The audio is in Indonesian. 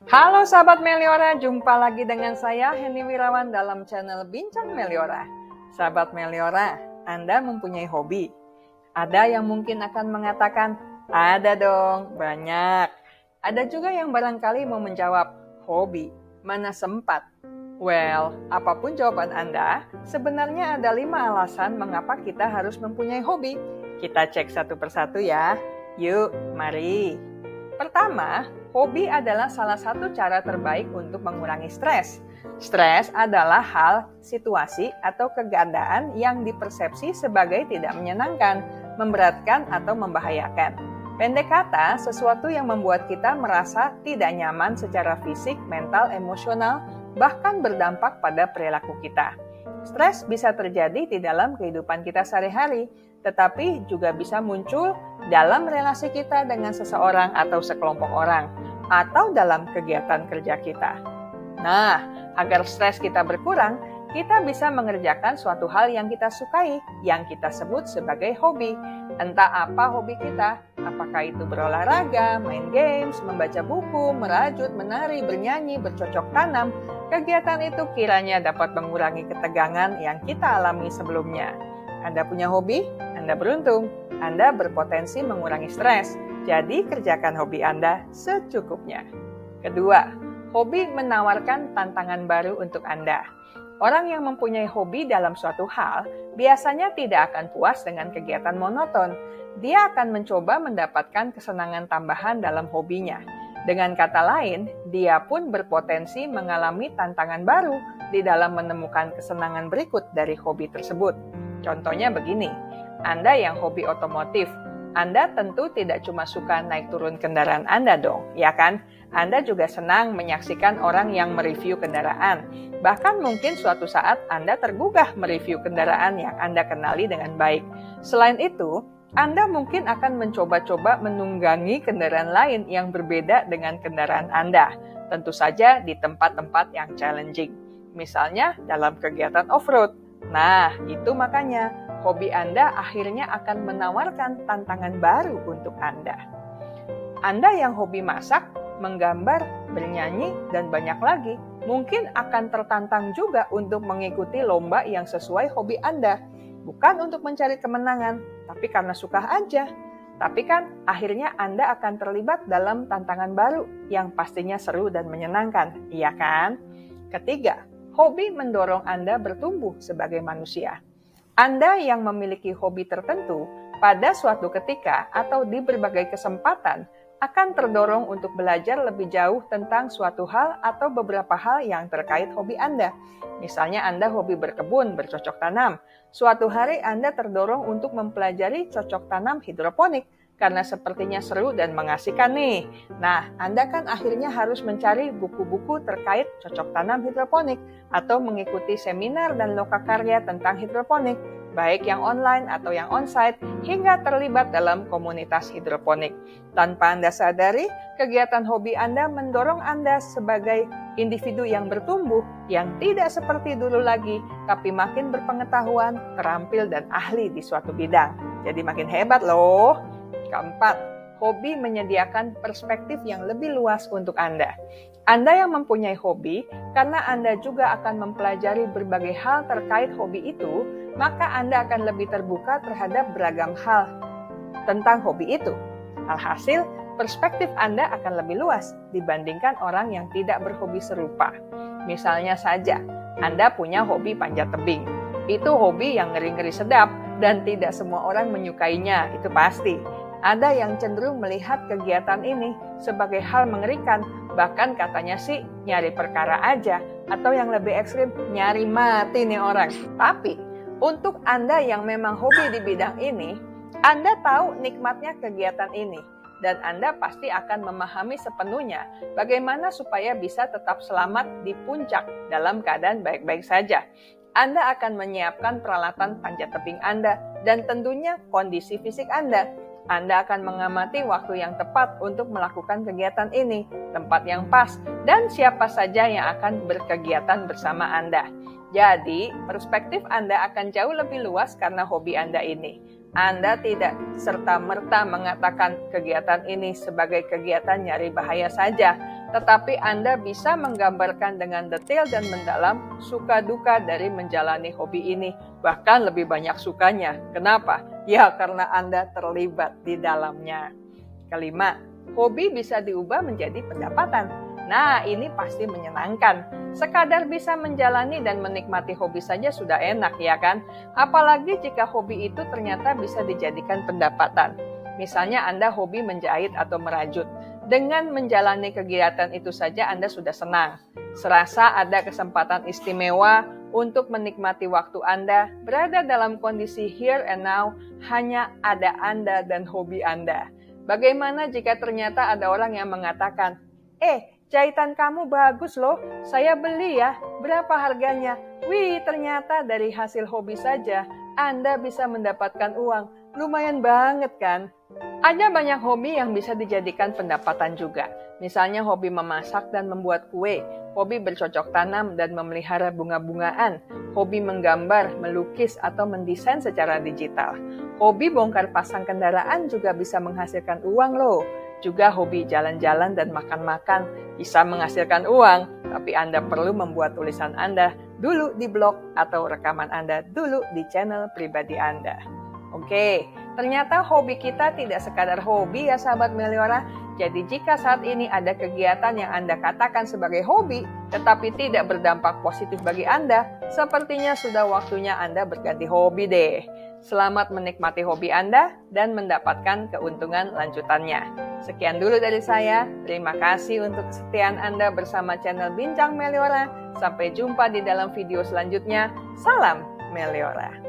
Halo sahabat Meliora, jumpa lagi dengan saya Henny Wirawan dalam channel Bincang Meliora. Sahabat Meliora, Anda mempunyai hobi? Ada yang mungkin akan mengatakan, ada dong, banyak. Ada juga yang barangkali mau menjawab, hobi, mana sempat? Well, apapun jawaban Anda, sebenarnya ada 5 alasan mengapa kita harus mempunyai hobi. Kita cek satu persatu ya. Yuk, mari. Pertama, hobi adalah salah satu cara terbaik untuk mengurangi stres. Stres adalah hal, situasi, atau keadaan yang dipersepsi sebagai tidak menyenangkan, memberatkan, atau membahayakan. Pendek kata, sesuatu yang membuat kita merasa tidak nyaman secara fisik, mental, emosional, bahkan berdampak pada perilaku kita. Stres bisa terjadi di dalam kehidupan kita sehari-hari, tetapi juga bisa muncul dalam relasi kita dengan seseorang atau sekelompok orang, atau dalam kegiatan kerja kita. Nah, agar stres kita berkurang, kita bisa mengerjakan suatu hal yang kita sukai, yang kita sebut sebagai hobi. Entah apa hobi kita, apakah itu berolahraga, main games, membaca buku, merajut, menari, bernyanyi, bercocok tanam, kegiatan itu kiranya dapat mengurangi ketegangan yang kita alami sebelumnya. Anda punya hobi? Anda beruntung. Anda berpotensi mengurangi stres. Jadi kerjakan hobi Anda secukupnya. Kedua, hobi menawarkan tantangan baru untuk Anda. Orang yang mempunyai hobi dalam suatu hal biasanya tidak akan puas dengan kegiatan monoton. Dia akan mencoba mendapatkan kesenangan tambahan dalam hobinya. Dengan kata lain, dia pun berpotensi mengalami tantangan baru di dalam menemukan kesenangan berikut dari hobi tersebut. Contohnya begini, Anda yang hobi otomotif, Anda tentu tidak cuma suka naik turun kendaraan Anda dong, ya kan? Anda juga senang menyaksikan orang yang mereview kendaraan. Bahkan mungkin suatu saat Anda tergugah mereview kendaraan yang Anda kenali dengan baik. Selain itu, Anda mungkin akan mencoba-coba menunggangi kendaraan lain yang berbeda dengan kendaraan Anda. Tentu saja di tempat-tempat yang challenging. Misalnya dalam kegiatan off-road. Nah, itu makanya hobi Anda akhirnya akan menawarkan tantangan baru untuk Anda. Anda yang hobi masak, menggambar, bernyanyi, dan banyak lagi, mungkin akan tertantang juga untuk mengikuti lomba yang sesuai hobi Anda. Bukan untuk mencari kemenangan, tapi karena suka aja. Tapi kan akhirnya Anda akan terlibat dalam tantangan baru yang pastinya seru dan menyenangkan, iya kan? Ketiga, hobi mendorong Anda bertumbuh sebagai manusia. Anda yang memiliki hobi tertentu pada suatu ketika atau di berbagai kesempatan akan terdorong untuk belajar lebih jauh tentang suatu hal atau beberapa hal yang terkait hobi Anda. Misalnya Anda hobi berkebun, bercocok tanam. Suatu hari Anda terdorong untuk mempelajari cocok tanam hidroponik karena sepertinya seru dan mengasihkan nih. Nah, Anda kan akhirnya harus mencari buku-buku terkait cocok tanam hidroponik atau mengikuti seminar dan lokakarya tentang hidroponik, baik yang online atau yang onsite, hingga terlibat dalam komunitas hidroponik. Tanpa Anda sadari, kegiatan hobi Anda mendorong Anda sebagai individu yang bertumbuh, yang tidak seperti dulu lagi, tapi makin berpengetahuan, terampil, dan ahli di suatu bidang. Jadi makin hebat loh. Keempat, hobi menyediakan perspektif yang lebih luas untuk Anda. Anda yang mempunyai hobi, karena Anda juga akan mempelajari berbagai hal terkait hobi itu, maka Anda akan lebih terbuka terhadap beragam hal tentang hobi itu. Alhasil, perspektif Anda akan lebih luas dibandingkan orang yang tidak berhobi serupa. Misalnya saja, Anda punya hobi panjat tebing. Itu hobi yang ngeri-ngeri sedap dan tidak semua orang menyukainya, itu pasti. Ada yang cenderung melihat kegiatan ini sebagai hal mengerikan, bahkan katanya sih nyari perkara aja, atau yang lebih ekstrim, nyari mati nih orang. Tapi, untuk Anda yang memang hobi di bidang ini, Anda tahu nikmatnya kegiatan ini, dan Anda pasti akan memahami sepenuhnya bagaimana supaya bisa tetap selamat di puncak dalam keadaan baik-baik saja. Anda akan menyiapkan peralatan panjat tebing Anda, dan tentunya kondisi fisik Anda. Anda akan mengamati waktu yang tepat untuk melakukan kegiatan ini, tempat yang pas, dan siapa saja yang akan berkegiatan bersama Anda. Jadi, perspektif Anda akan jauh lebih luas karena hobi Anda ini. Anda tidak serta-merta mengatakan kegiatan ini sebagai kegiatan nyari bahaya saja. tetapi Anda bisa menggambarkan dengan detail dan mendalam suka duka dari menjalani hobi ini, bahkan lebih banyak sukanya. Kenapa? Ya, karena Anda terlibat di dalamnya. Kelima, hobi bisa diubah menjadi pendapatan. Nah, ini pasti menyenangkan. Sekadar bisa menjalani dan menikmati hobi saja sudah enak, ya kan? Apalagi jika hobi itu ternyata bisa dijadikan pendapatan. Misalnya Anda hobi menjahit atau merajut. Dengan menjalani kegiatan itu saja Anda sudah senang. Serasa ada kesempatan istimewa untuk menikmati waktu Anda berada dalam kondisi here and now, hanya ada Anda dan hobi Anda. Bagaimana jika ternyata ada orang yang mengatakan, jahitan kamu bagus loh, saya beli ya, berapa harganya? Wih, ternyata dari hasil hobi saja Anda bisa mendapatkan uang. Lumayan banget kan? Ada banyak hobi yang bisa dijadikan pendapatan juga. Misalnya hobi memasak dan membuat kue, hobi bercocok tanam dan memelihara bunga-bungaan, hobi menggambar, melukis, atau mendesain secara digital. Hobi bongkar pasang kendaraan juga bisa menghasilkan uang loh. Juga hobi jalan-jalan dan makan-makan bisa menghasilkan uang, tapi Anda perlu membuat tulisan Anda dulu di blog atau rekaman Anda dulu di channel pribadi Anda. Oke, ternyata hobi kita tidak sekadar hobi ya sahabat Meliora. Jadi jika saat ini ada kegiatan yang Anda katakan sebagai hobi, tetapi tidak berdampak positif bagi Anda, sepertinya sudah waktunya Anda berganti hobi deh. Selamat menikmati hobi Anda dan mendapatkan keuntungan lanjutannya. Sekian dulu dari saya. Terima kasih untuk kesetiaan Anda bersama channel Bincang Meliora. Sampai jumpa di dalam video selanjutnya. Salam Meliora.